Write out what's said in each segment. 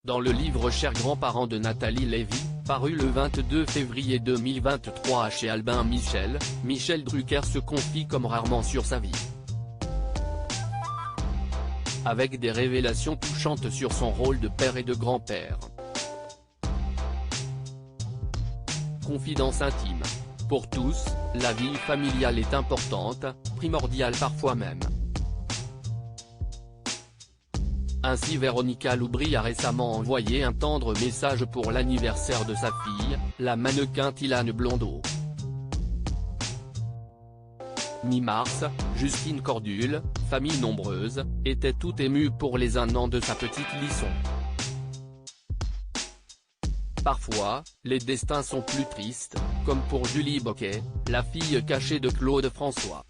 Dans le livre Chers grands-parents de Nathalie Lévy, paru le 22 février 2023 chez Albin Michel, Michel Drucker se confie comme rarement sur sa vie. Avec des révélations touchantes sur son rôle de père et de grand-père. Confidence intime. Pour tous, la vie familiale est importante, primordiale parfois même. Ainsi Véronica Loubry a récemment envoyé un tendre message pour l'anniversaire de sa fille, la mannequin Thilane Blondeau. Mi-mars, Justine Cordule, famille nombreuse, était toute émue pour les 1 an de sa petite Lisson. Parfois, les destins sont plus tristes, comme pour Julie Boquet, la fille cachée de Claude François.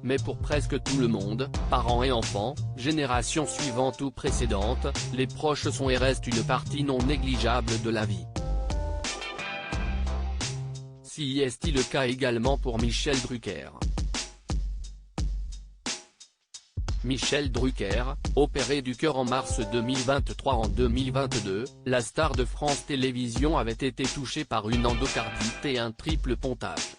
Mais pour presque tout le monde, parents et enfants, générations suivantes ou précédentes, les proches sont et restent une partie non négligeable de la vie. Si est-il le cas également pour Michel Drucker. Michel Drucker, opéré du cœur en mars 2023. En 2022, la star de France Télévisions avait été touchée par une endocardite et un triple pontage.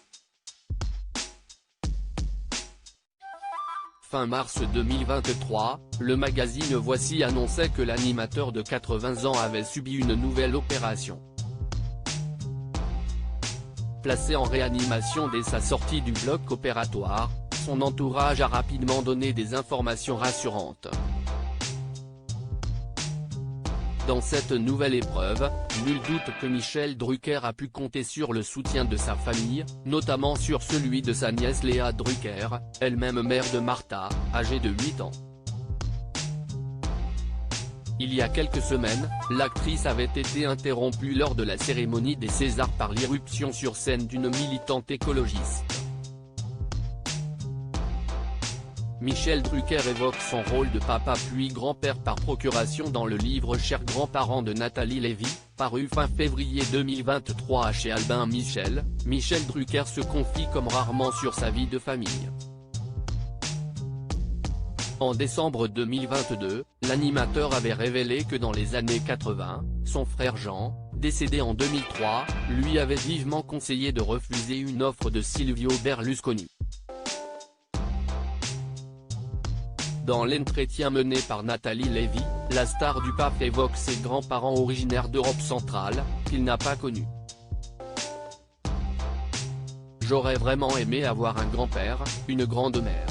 Fin mars 2023, le magazine Voici annonçait que l'animateur de 80 ans avait subi une nouvelle opération. Placé en réanimation dès sa sortie du bloc opératoire, son entourage a rapidement donné des informations rassurantes. Dans cette nouvelle épreuve, nul doute que Michel Drucker a pu compter sur le soutien de sa famille, notamment sur celui de sa nièce Léa Drucker, elle-même mère de Martha, âgée de 8 ans. Il y a quelques semaines, l'actrice avait été interrompue lors de la cérémonie des Césars par l'irruption sur scène d'une militante écologiste. Michel Drucker évoque son rôle de papa puis grand-père par procuration dans le livre Chers grands-parents de Nathalie Lévy, paru fin février 2023 chez Albin Michel. Michel Drucker se confie comme rarement sur sa vie de famille. En décembre 2022, l'animateur avait révélé que dans les années 80, son frère Jean, décédé en 2003, lui avait vivement conseillé de refuser une offre de Silvio Berlusconi. Dans l'entretien mené par Nathalie Lévy, la star du pape évoque ses grands-parents originaires d'Europe centrale, qu'il n'a pas connus. J'aurais vraiment aimé avoir un grand-père, une grand-mère.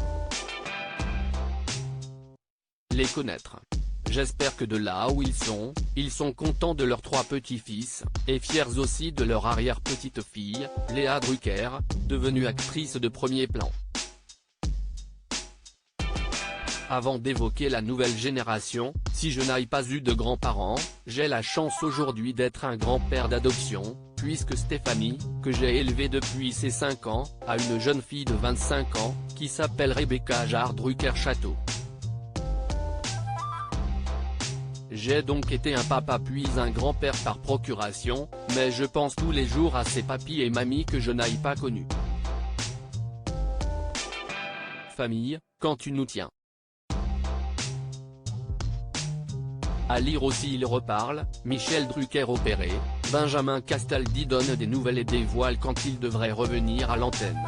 Les connaître. J'espère que de là où ils sont contents de leurs 3 petits-fils, et fiers aussi de leur arrière-petite-fille, Léa Drucker, devenue actrice de premier plan. Avant d'évoquer la nouvelle génération, si je n'ai pas eu de grands-parents, j'ai la chance aujourd'hui d'être un grand-père d'adoption, puisque Stéphanie, que j'ai élevée depuis ses 5 ans, a une jeune fille de 25 ans, qui s'appelle Rebecca Jarre Drucker-Château. J'ai donc été un papa puis un grand-père par procuration, mais je pense tous les jours à ces papis et mamies que je n'ai pas connus. Famille, quand tu nous tiens. À lire aussi Il reparle, Michel Drucker opéré, Benjamin Castaldi donne des nouvelles et dévoile quand il devrait revenir à l'antenne.